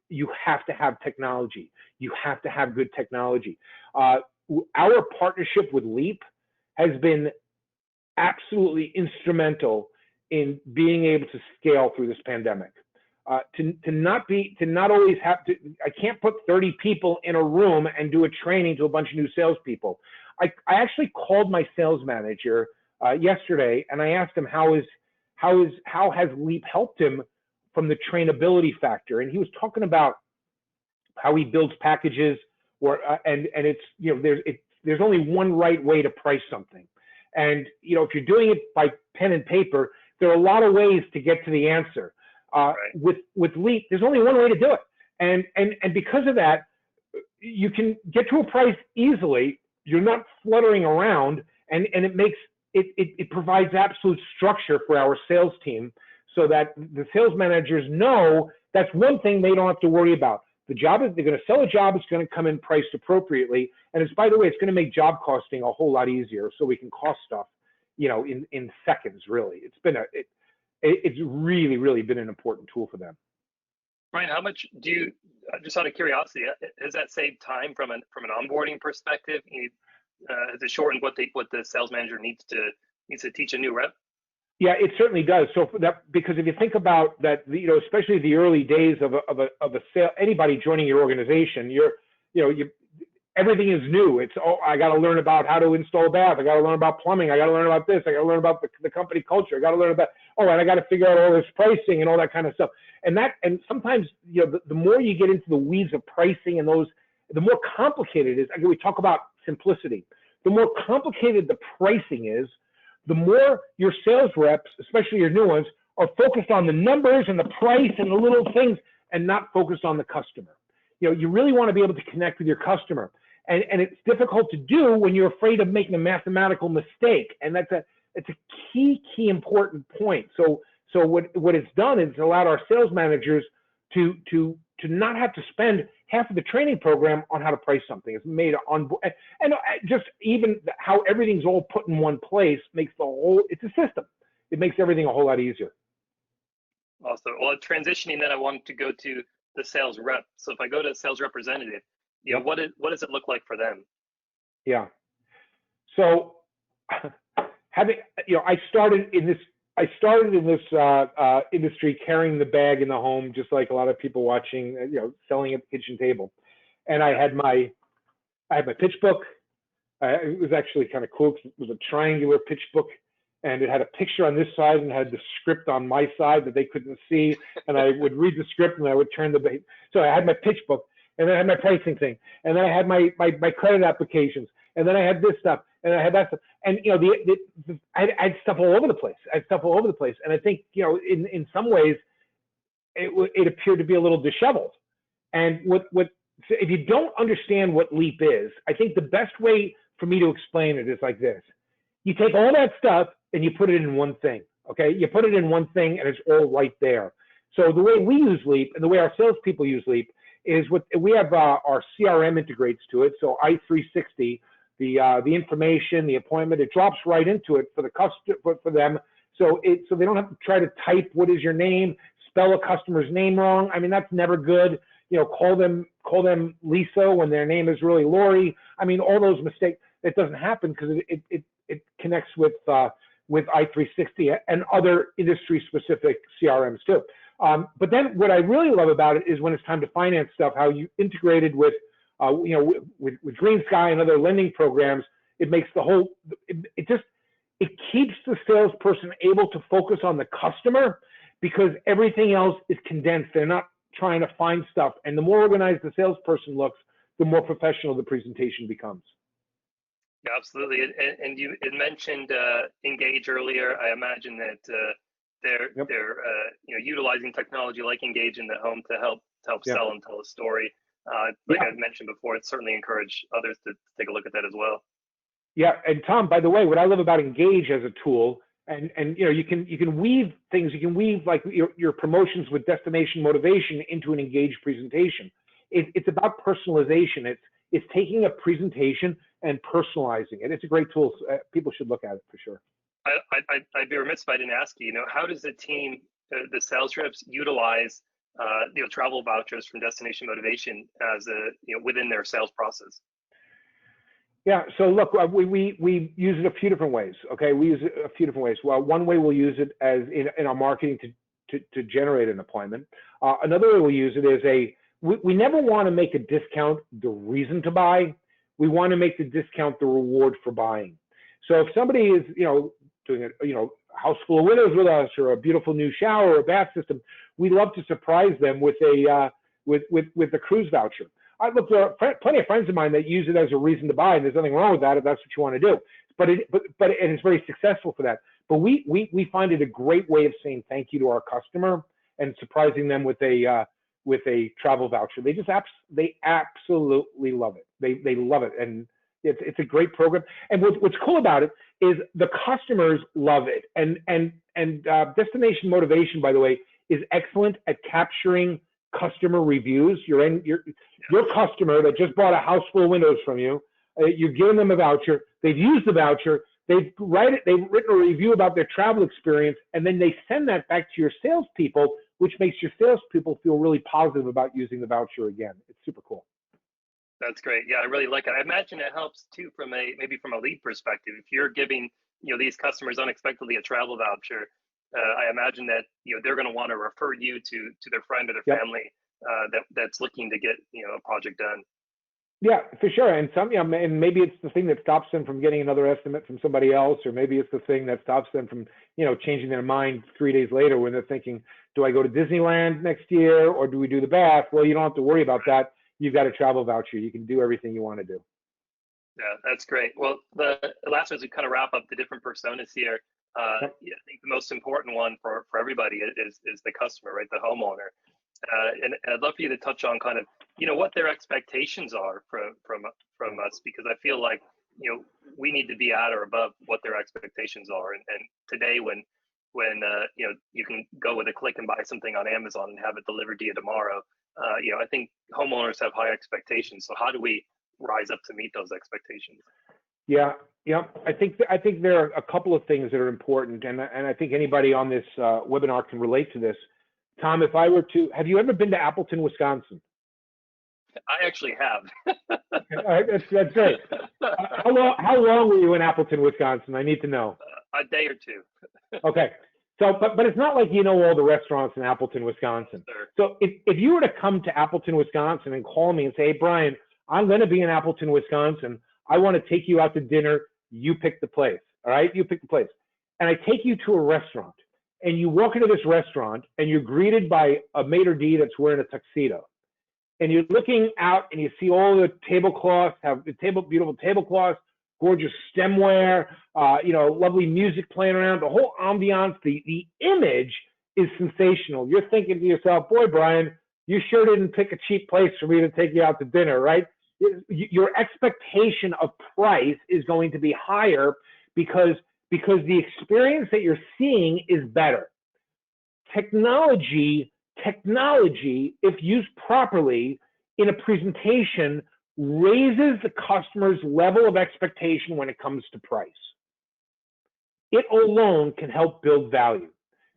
you have to have technology. You have to have good technology. Our partnership with Leap has been absolutely instrumental in being able to scale through this pandemic. To not always have to, I can't put 30 people in a room and do a training to a bunch of new salespeople. I actually called my sales manager yesterday, and I asked him how has Leap helped him from the trainability factor, and he was talking about how he builds packages, and it's there's only one right way to price something, and if you're doing it by pen and paper, there are a lot of ways to get to the answer. Right. With Leap, there's only one way to do it, and because of that, you can get to a price easily. You're not fluttering around, and it provides absolute structure for our sales team, so that the sales managers know that's one thing they don't have to worry about. The job is, they're going to sell a job, it's going to come in priced appropriately. And it's, by the way, it's going to make job costing a whole lot easier, so we can cost stuff, you know, in seconds, really. It's been it's really, really been an important tool for them. Brian, how much do you, just out of curiosity, has that saved time from an onboarding perspective? Has it shortened what the sales manager needs to teach a new rep? Yeah, it certainly does. So for that, because if you think about that, you know, especially the early days of a sale, anybody joining your organization, everything is new. It's, oh, I got to learn about how to install a bath. I got to learn about plumbing. I got to learn about this. I got to learn about the company culture. I got to learn about, oh, and I got to figure out all this pricing and all that kind of stuff. And sometimes, you know, the more you get into the weeds of pricing and the more complicated it is. Again, we talk about simplicity. The more complicated the pricing is, the more your sales reps, especially your new ones, are focused on the numbers and the price and the little things and not focused on the customer. You know, you really want to be able to connect with your customer. And it's difficult to do when you're afraid of making a mathematical mistake. And it's a key important point. So what it's done is it's allowed our sales managers to not have to spend half of the training program on how to price something. It's made on, and just even how everything's all put in one place makes the whole, it's a system. It makes everything a whole lot easier. Awesome. Well, transitioning then, I wanted to go to the sales rep. So if I go to sales representative, you know, what does it look like for them? Yeah. So having, you know, I started in this industry carrying the bag in the home, just like a lot of people watching, you know, selling at the kitchen table. And I had my pitch book. It was actually kind of cool because it was a triangular pitch book, and it had a picture on this side and had the script on my side that they couldn't see. And I would read the script and I would turn the page. So I had my pitch book, and then I had my pricing thing, and then I had my credit applications, and then I had this stuff, and I had that stuff. And, you know, I had stuff all over the place. And I think, you know, in some ways, it appeared to be a little disheveled. And if you don't understand what LEAP is, I think the best way for me to explain it is like this. You take all that stuff and you put it in one thing, okay? You put it in one thing and it's all right there. So the way we use LEAP and the way our salespeople use LEAP is we have our CRM integrates to it. So i360, the information, the appointment, it drops right into it for the customer, for them. So they don't have to try to type, what is your name, spell a customer's name wrong. I mean, that's never good. You know, call them Lisa when their name is really Lori. I mean, all those mistakes, it doesn't happen because it connects with i360 and other industry specific CRMs too. But then what I really love about it is when it's time to finance stuff, how you integrated with, you know, with Green Sky and other lending programs. It makes the whole, it keeps the salesperson able to focus on the customer because everything else is condensed. They're not trying to find stuff. And the more organized the salesperson looks, the more professional the presentation becomes. Yeah, absolutely. And you mentioned Engage earlier. I imagine that they're you know, utilizing technology like Engage in the home to help sell and tell a story. Like I mentioned before, it's certainly encourage others to take a look at that as well. Yeah, and Tom, by the way, what I love about Engage as a tool, and you know, you can weave things, you can weave like your promotions with destination motivation into an Engage presentation. It's about personalization. It's taking a presentation and personalizing it. It's a great tool. People should look at it for sure. I'd be remiss if I didn't ask you, you know, how does the team, the sales reps, utilize you know, travel vouchers from destination motivation as you know, within their sales process? Yeah, so look, we use it a few different ways. Okay, we use it a few different ways. Well, one way we'll use it as in our marketing to generate an appointment. Another way we'll use it is we never want to make a discount the reason to buy. We want to make the discount the reward for buying. So if somebody is, you know, doing a, you know, house full of windows with us, or a beautiful new shower or a bath system, we love to surprise them with a cruise voucher. Look, there are plenty of friends of mine that use it as a reason to buy, and there's nothing wrong with that if that's what you want to do. But it's very successful for that. But we find it a great way of saying thank you to our customer and surprising them with a travel voucher. They absolutely love it. They love it, and it's a great program. And what's cool about it is the customers love it. And destination motivation, by the way, is excellent at capturing customer reviews. Your customer that just bought a house full of windows from you, you're giving them a voucher. They've used the voucher. They've written a review about their travel experience, and then they send that back to your salespeople, which makes your salespeople feel really positive about using the voucher again. It's super cool. That's great. Yeah, I really like it. I imagine it helps too maybe from a lead perspective. If you're giving these customers unexpectedly a travel voucher, I imagine that they're going to want to refer you to their friend or their family that's looking to get a project done. Yeah, for sure. And and maybe it's the thing that stops them from getting another estimate from somebody else, or maybe it's the thing that stops them from changing their mind 3 days later when they're thinking, do I go to Disneyland next year or do we do the bath? Well, you don't have to worry about that. You've got a travel voucher. You can do everything you want to do. Yeah, that's great. Well, the last as we kind of wrap up the different personas here, I think the most important one for everybody is the customer, right? The homeowner. And I'd love for you to touch on kind of, what their expectations are from us, because I feel like, we need to be at or above what their expectations are. And today when you can go with a click and buy something on Amazon and have it delivered to you tomorrow, I think homeowners have high expectations. So how do we rise up to meet those expectations? Yeah. I think there are a couple of things that are important, and I think anybody on this webinar can relate to this. Tom, if I were to, have you ever been to Appleton, Wisconsin? I actually have. That's great. How long were you in Appleton, Wisconsin? I need to know. A day or two. Okay. So, but it's not like all the restaurants in Appleton, Wisconsin. Sure. So if you were to come to Appleton, Wisconsin and call me and say, hey, Brian, I'm going to be in Appleton, Wisconsin. I want to take you out to dinner. You pick the place. All right? You pick the place. And I take you to a restaurant. And you walk into this restaurant and you're greeted by a maitre d' that's wearing a tuxedo. And you're looking out and you see all the tablecloths, beautiful tablecloths, gorgeous stemware, lovely music playing around, the whole ambiance, the image is sensational. You're thinking to yourself, boy, Brian, you sure didn't pick a cheap place for me to take you out to dinner, right? Your expectation of price is going to be higher because the experience that you're seeing is better. Technology, if used properly in a presentation, raises the customer's level of expectation when it comes to price. It alone can help build value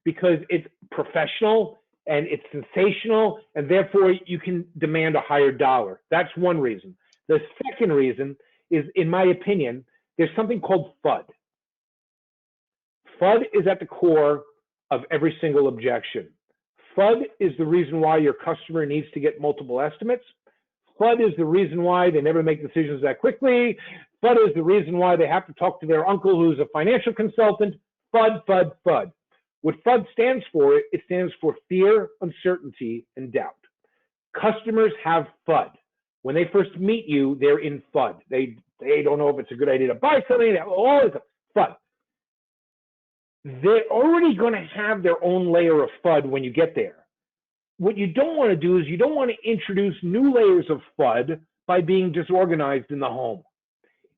because it's professional and it's sensational, and therefore you can demand a higher dollar. That's one reason. The second reason is, in my opinion, there's something called FUD. FUD is at the core of every single objection. FUD is the reason why your customer needs to get multiple estimates. FUD is the reason why they never make decisions that quickly. FUD is the reason why they have to talk to their uncle who's a financial consultant. FUD, FUD, FUD. What FUD stands for, it stands for fear, uncertainty, and doubt. Customers have FUD. When they first meet you, they're in FUD. They don't know if it's a good idea to buy something, all this FUD. They're already going to have their own layer of FUD when you get there. What you don't want to do is you don't want to introduce new layers of FUD by being disorganized in the home.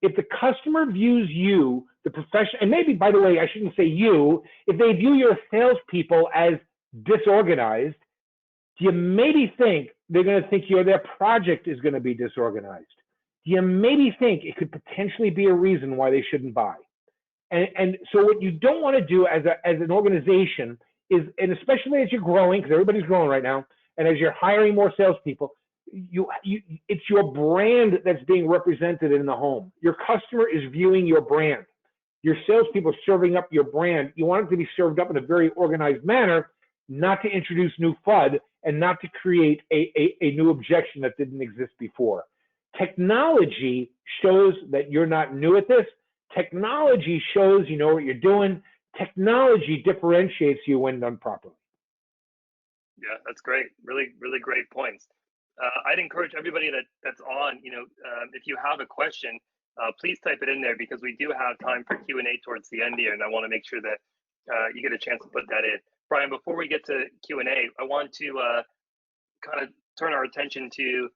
If the customer views you, the professional, and maybe, by the way, I shouldn't say you, if they view your salespeople as disorganized, you maybe think they're going to think their project is going to be disorganized. You maybe think it could potentially be a reason why they shouldn't buy. And so what you don't want to do as an organization is, and especially as you're growing, because everybody's growing right now, and as you're hiring more salespeople, it's your brand that's being represented in the home. Your customer is viewing your brand. Your salespeople are serving up your brand. You want it to be served up in a very organized manner, not to introduce new FUD and not to create a new objection that didn't exist before. Technology shows that you're not new at this. Technology shows you know what you're doing. Technology differentiates you when done properly. Yeah, that's great. Really, really great points. I'd encourage everybody that's on, if you have a question, please type it in there because we do have time for Q&A towards the end here, and I want to make sure that you get a chance to put that in. Brian, before we get to Q&A, I want to kind of turn our attention to,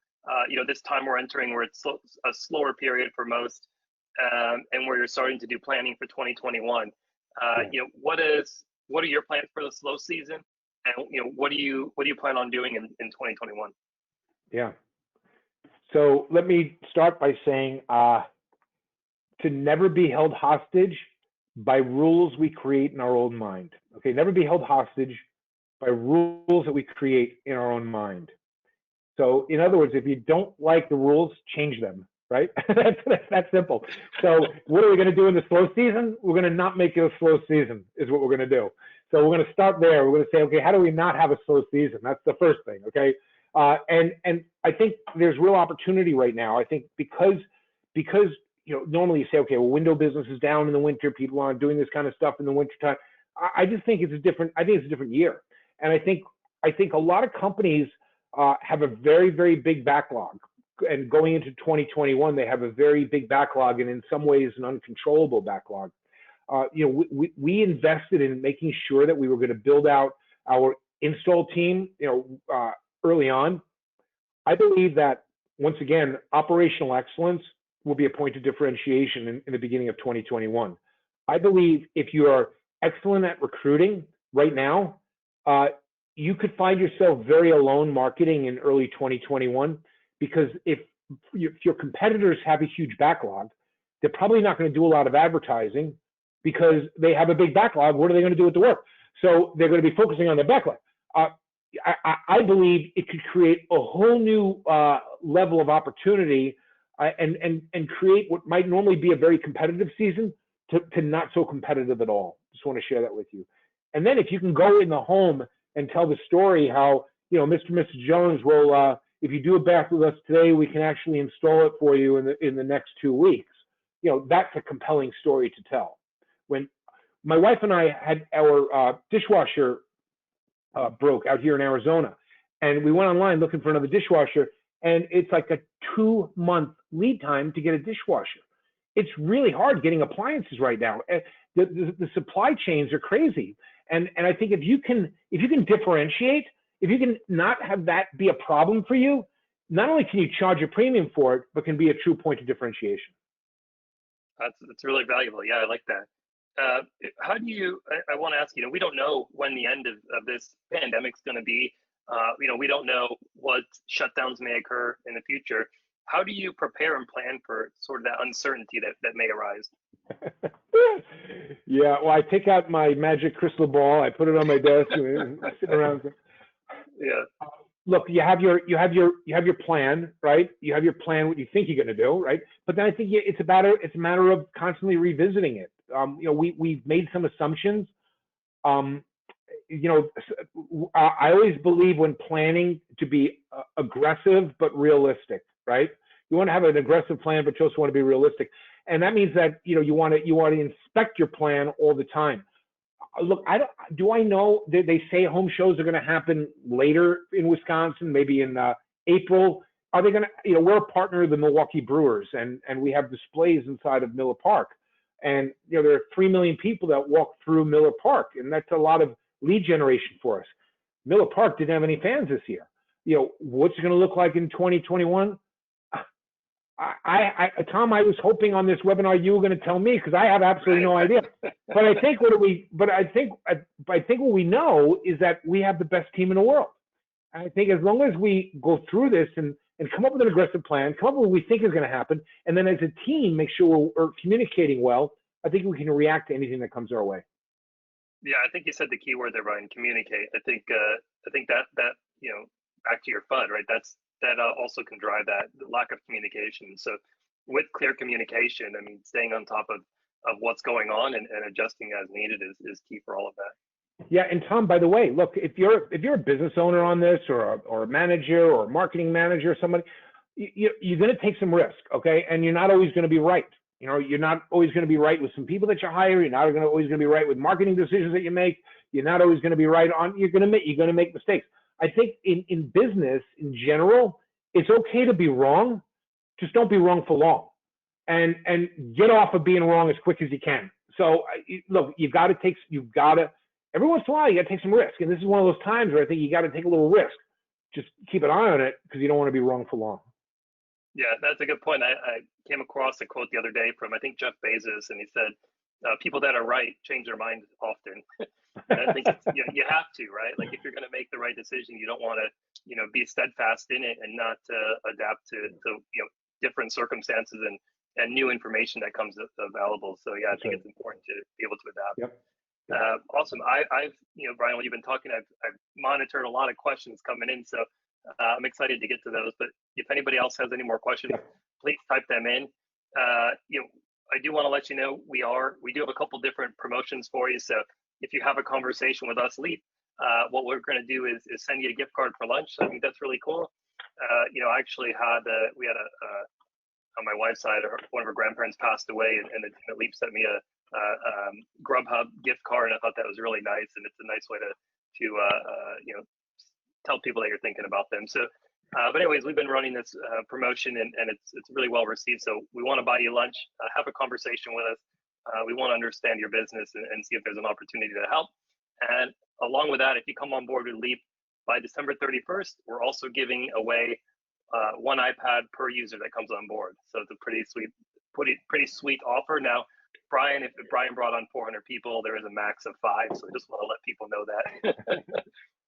this time we're entering where it's a slower period for most, and where you're starting to do planning for 2021. What are your plans for the slow season? And what do you plan on doing in 2021? Yeah. So let me start by saying to never be held hostage by rules we create in our own mind. Okay, never be held hostage by rules that we create in our own mind. So in other words, if you don't like the rules, change them, right? That's that simple. So what are we going to do in the slow season? We're going to not make it a slow season is what we're going to do. So we're going to start there. We're going to say, okay, how do we not have a slow season? That's the first thing, okay? And I think there's real opportunity right now. I think because normally you say, okay, well, window business is down in the winter. People aren't doing this kind of stuff in the wintertime. I just think it's a different year. And I think a lot of companies have a very, very big backlog. And going into 2021, they have a very big backlog, and in some ways, an uncontrollable backlog. We invested in making sure that we were going to build out our install team, early on. I believe that, once again, operational excellence will be a point of differentiation in the beginning of 2021. I believe if you are excellent at recruiting right now, you could find yourself very alone marketing in early 2021, because if your competitors have a huge backlog, they're probably not going to do a lot of advertising because they have a big backlog. What are they going to do with the work? So they're going to be focusing on their backlog. I believe it could create a whole new level of opportunity and create what might normally be a very competitive season to not so competitive at all. Just want to share that with you. And then if you can go in the home and tell the story how, Mr. and Mrs. Jones will, if you do a bath with us today, we can actually install it for you in the next 2 weeks. That's a compelling story to tell. When my wife and I had our dishwasher broke out here in Arizona, and we went online looking for another dishwasher, and it's like a 2-month lead time to get a dishwasher. It's really hard getting appliances right now. The supply chains are crazy, and I think if you can differentiate, if you can not have that be a problem for you, not only can you charge a premium for it, but can be a true point of differentiation. That's really valuable. Yeah, I like that. How do you? I want to ask you. We don't know when the end of this pandemic is going to be. We don't know what shutdowns may occur in the future. How do you prepare and plan for sort of that uncertainty that may arise? Yeah, well, I take out my magic crystal ball. I put it on my desk and I sit around. Yeah. Look, you have your plan, right? You have your plan, what you think you're going to do, right? But then I think it's a matter of constantly revisiting it. We've made some assumptions. I always believe when planning to be aggressive but realistic, right? You want to have an aggressive plan, but you also want to be realistic, and that means that you want to inspect your plan all the time. Look, I know they say home shows are going to happen later in Wisconsin, maybe in April. Are they going to? We're a partner of the Milwaukee Brewers, and we have displays inside of Miller Park, and there are 3 million people that walk through Miller Park, and that's a lot of lead generation for us. Miller Park didn't have any fans this year. What's it going to look like in 2021? Tom, I was hoping on this webinar you were going to tell me, because I have absolutely no idea. But I think what we know is that we have the best team in the world. And I think as long as we go through this and come up with an aggressive plan, come up with what we think is going to happen, and then as a team make sure we're communicating well, I think we can react to anything that comes our way. Yeah, I think you said the key word there, Brian. Communicate. I think that back to your FUD, right? That also can drive that lack of communication. So with clear communication, I mean, staying on top of what's going on and adjusting as needed is key for all of that. Yeah, and Tom, by the way, look, if you're a business owner on this, or a manager or a marketing manager or somebody, you're going to take some risk, okay? And you're not always going to be right. You're not always going to be right with some people that you hire. You're not always going to be right with marketing decisions that you make. You're not always going to be right on. You're going to make mistakes. I think in business in general, it's okay to be wrong. Just don't be wrong for long, and get off of being wrong as quick as you can. So look, every once in a while you got to take some risk, and this is one of those times where I think you got to take a little risk. Just keep an eye on it, because you don't want to be wrong for long. Yeah, that's a good point. I came across a quote the other day from, I think, Jeff Bezos, and he said, people that are right change their mind often. And I think it's, you have to, right? Like if you're going to make the right decision, you don't want to, be steadfast in it and not adapt to different circumstances and new information that comes available. So yeah, I think it's important to be able to adapt. Yep. Awesome. I've, Brian, while you've been talking, I've monitored a lot of questions coming in. So I'm excited to get to those. But if anybody else has any more questions, please type them in. I do want to let you know we do have a couple different promotions for you. So if you have a conversation with us, Leap, what we're going to do is send you a gift card for lunch. I think that's really cool. I actually we had on my wife's side, one of her grandparents passed away, and the team at Leap sent me a Grubhub gift card, and I thought that was really nice, and it's a nice way to tell people that you're thinking about them. So, but anyways, we've been running this promotion, and it's really well received. So we want to buy you lunch, have a conversation with us. We want to understand your business and see if there's an opportunity to help. And along with that, if you come on board with Leap by December 31st, we're also giving away one iPad per user that comes on board. So it's a pretty sweet offer. Now, Brian, if Brian brought on 400 people, there is a max of 5. So I just want to let people know that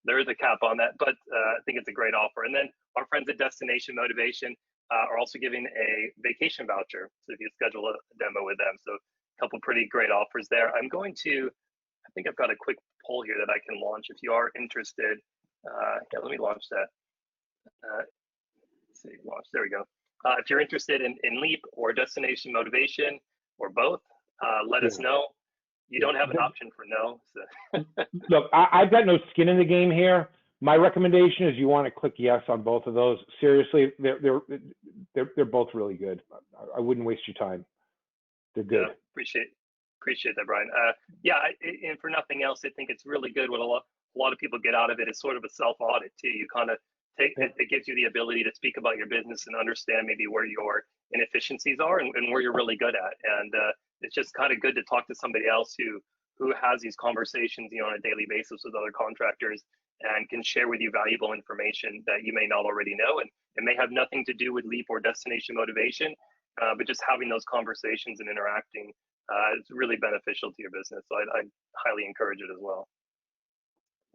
there is a cap on that, but I think it's a great offer. And then our friends at Destination Motivation are also giving a vacation voucher. So if you schedule a demo with them, so a couple pretty great offers there. I think I've got a quick poll here that I can launch if you are interested. Yeah, let me launch that. Let's see, launch, there we go. If you're interested in Leap or Destination Motivation or both, let us know. You don't have an option for no. So. Look, I've got no skin in the game here. My recommendation is you want to click yes on both of those. Seriously, they're both really good. I wouldn't waste your time. They're good. Yeah, appreciate that, Brian. And for nothing else, I think it's really good. What a lot of people get out of it is sort of a self-audit too. You kind of it gives you the ability to speak about your business and understand maybe where your inefficiencies are and where you're really good at. And it's just kind of good to talk to somebody else who has these conversations, on a daily basis with other contractors and can share with you valuable information that you may not already know. And it may have nothing to do with Leap or Destination Motivation, but just having those conversations and interacting is really beneficial to your business. So I highly encourage it as well.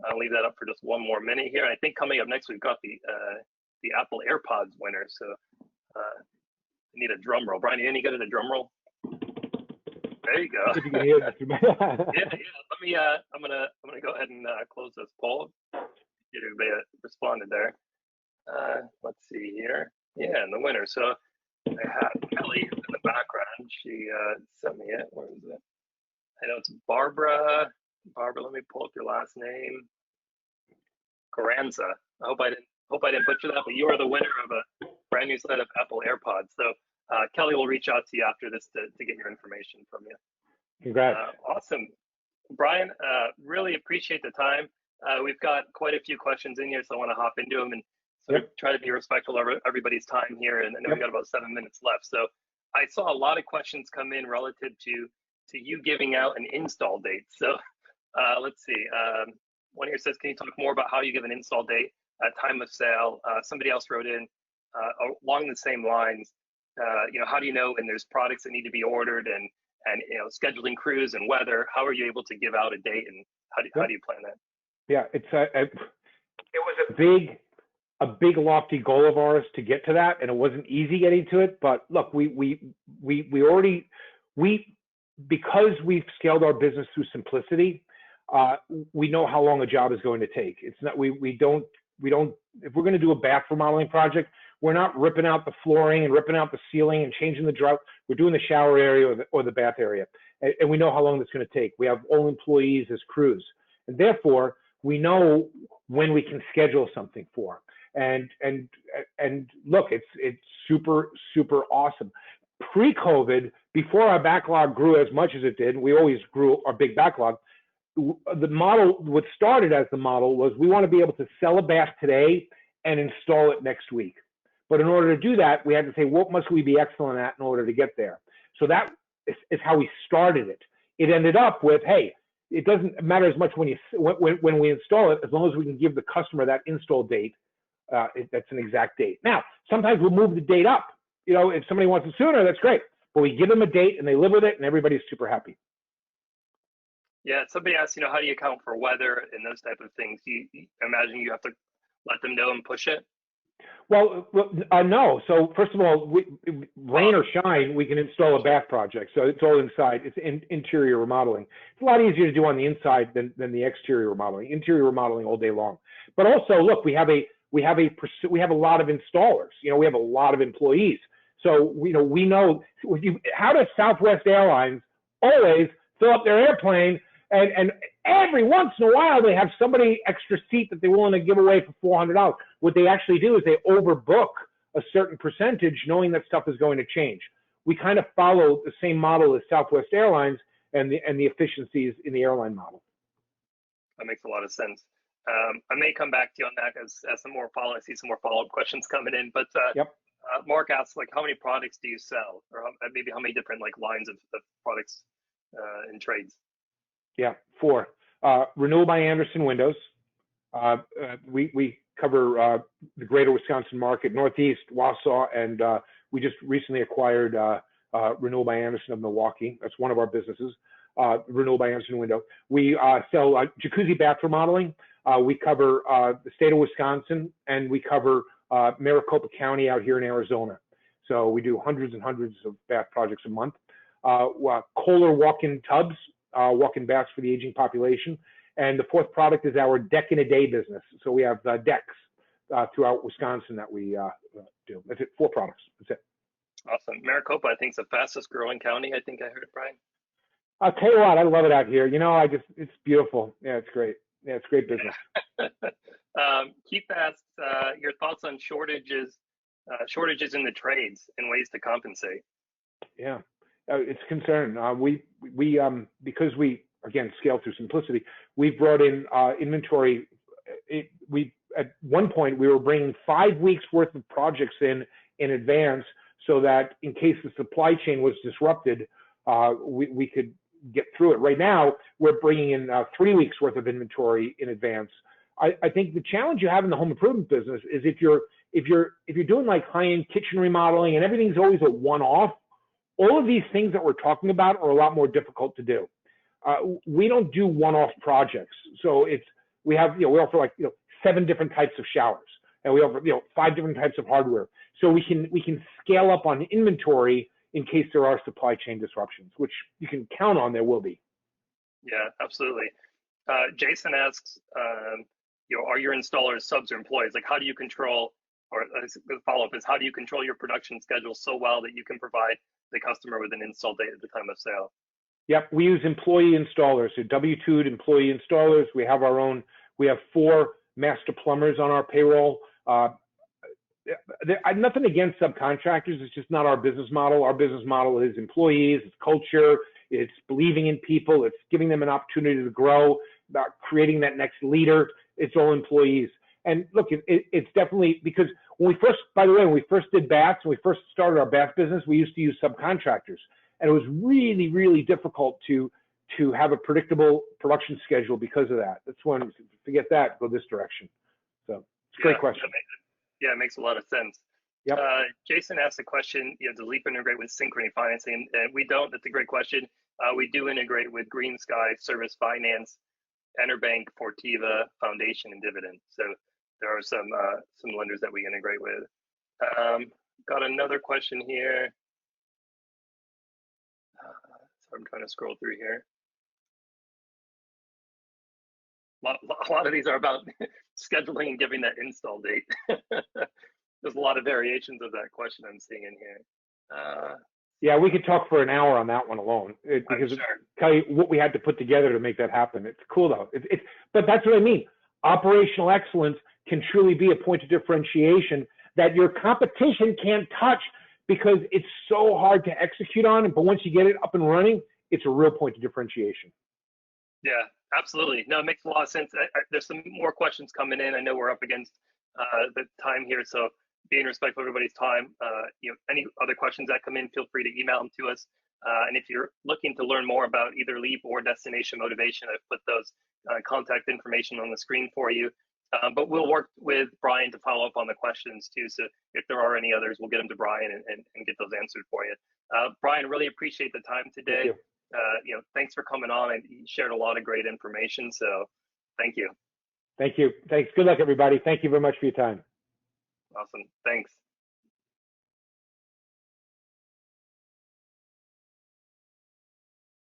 I'll leave that up for just one more minute here. I think coming up next, we've got the Apple AirPods winner. So I need a drum roll. Brian, you any good at a drum roll? There you go. If you can hear that. Yeah. I'm gonna go ahead and close this poll. Get everybody responded there. Let's see here. Yeah, and the winner. So I have Kelly in the background. She sent me it. Where is it? I know it's Barbara. Barbara, let me pull up your last name. Carranza. I hope I didn't butcher that, but you are the winner of a brand new set of Apple AirPods. So Kelly will reach out to you after this to get your information from you. Congrats. Awesome. Brian, really appreciate the time. We've got quite a few questions in here, so I want to hop into them and sort of try to be respectful of everybody's time here. And I know we've got about 7 minutes left. So I saw a lot of questions come in relative to you giving out an install date. So let's see. One here says, can you talk more about how you give an install date at time of sale? Somebody else wrote in along the same lines. How do you know when there's products that need to be ordered and scheduling crews and weather? How are you able to give out a date, and how do you plan that? Yeah, it was a big lofty goal of ours to get to that, and it wasn't easy getting to it. But look, because we've scaled our business through simplicity, we know how long a job is going to take. It's not we don't if we're going to do a bath remodeling project, we're not ripping out the flooring and ripping out the ceiling and changing the drop. We're doing the shower area or the bath area, and we know how long that's going to take. We have all employees as crews, and therefore we know when we can schedule something for. And look, it's super awesome. Pre-COVID, before our backlog grew as much as it did, we always grew our big backlog. The model, what started as the model was we want to be able to sell a bath today and install it next week. But in order to do that, we had to say, what must we be excellent at in order to get there? So that is how we started it. It ended up with, hey, it doesn't matter as much when we install it, as long as we can give the customer that install date. That's an exact date. Now, sometimes we'll move the date up. If somebody wants it sooner, that's great. But we give them a date and they live with it, and everybody's super happy. Yeah, somebody asked, how do you account for weather and those type of things? You imagine you have to let them know and push it. No. So first of all, rain Oh, or shine, we can install a sure. bath project. So it's all inside. It's interior remodeling. It's a lot easier to do on the inside than the exterior remodeling. Interior remodeling all day long. But also, look, we have a lot of installers. We have a lot of employees. So we know how does Southwest Airlines always fill up their airplane, and every once in a while they have somebody extra seat that they're willing to give away for $400. What they actually do is they overbook a certain percentage, knowing that stuff is going to change. We kind of follow the same model as Southwest Airlines and the efficiencies in the airline model. That makes a lot of sense. I may come back to you on that as some more follow. I see some more follow-up questions coming in, but Yep. Mark asks, like, how many products do you sell, or maybe how many different like lines of products and trades? Yeah, 4. Renewal by Andersen Windows. We cover the greater Wisconsin market, Northeast, Wausau, and we just recently acquired Renewal by Andersen of Milwaukee. That's one of our businesses, Renewal by Andersen Window. We sell jacuzzi bath remodeling. We cover the state of Wisconsin, and we cover Maricopa County out here in Arizona. So we do hundreds and hundreds of bath projects a month. Kohler walk-in tubs, walk-in baths for the aging population. And the 4th product is our deck in a day business. So we have decks throughout Wisconsin that we do. That's it. 4 products. That's it. Awesome. Maricopa, I think, is the fastest growing county. I think I heard, Brian. I'll tell you what, I love it out here. It's beautiful. Yeah, it's great. Yeah, it's great business. Keith asks your thoughts on shortages in the trades and ways to compensate. Yeah, it's a concern. We because we again scale through simplicity. We've brought in inventory. At one point we were bringing 5 weeks worth of projects in advance, so that in case the supply chain was disrupted, we could get through it. Right now, we're bringing in 3 weeks worth of inventory in advance. I think the challenge you have in the home improvement business is if you're doing like high-end kitchen remodeling and everything's always a one-off, all of these things that we're talking about are a lot more difficult to do. We don't do one-off projects, so we offer like 7 different types of showers, and we offer 5 different types of hardware, so we can scale up on inventory in case there are supply chain disruptions, which you can count on there will be. Yeah, absolutely. Jason asks, are your installers subs or employees? Like, how do you control, or the follow-up is, how do you control your production schedule so well that you can provide the customer with an install date at the time of sale? Yep, we use employee installers, so W-2'd employee installers. We have 4 master plumbers on our payroll. Nothing against subcontractors. It's just not our business model. Our business model is employees, it's culture, it's believing in people, it's giving them an opportunity to grow, about creating that next leader. It's all employees. And look, it's definitely because when we first did baths, when we first started our bath business, we used to use subcontractors. And it was really, really difficult to have a predictable production schedule because of that. That's when, forget that, go this direction. So it's a great question. Yeah, it makes a lot of sense. Yep. Jason asked a question, does Leap integrate with Synchrony Financing? And we don't. That's a great question. We do integrate with Green Sky, Service Finance, Enterbank, Fortiva, Foundation, and Dividend. So there are some lenders that we integrate with. Got another question here. So I'm trying to scroll through here. A lot of these are about scheduling and giving that install date. There's a lot of variations of that question I'm seeing in here. Yeah, we could talk for an hour on that one alone because sure. Tell you what we had to put together to make that happen. It's cool though. But that's what I mean. Operational excellence can truly be a point of differentiation that your competition can't touch because it's so hard to execute on. But once you get it up and running, it's a real point of differentiation. Yeah, absolutely. No, it makes a lot of sense. There's some more questions coming in. I know we're up against the time here, so being respectful of everybody's time. Any other questions that come in, feel free to email them to us. And if you're looking to learn more about either Leap or Destination Motivation, I've put those contact information on the screen for you. But we'll work with Brian to follow up on the questions too. So if there are any others, we'll get them to Brian and get those answered for you. Brian, really appreciate the time today. thanks for coming on, and you shared a lot of great information. So thank you. Thank you. Thanks. Good luck, everybody. Thank you very much for your time. Awesome. Thanks.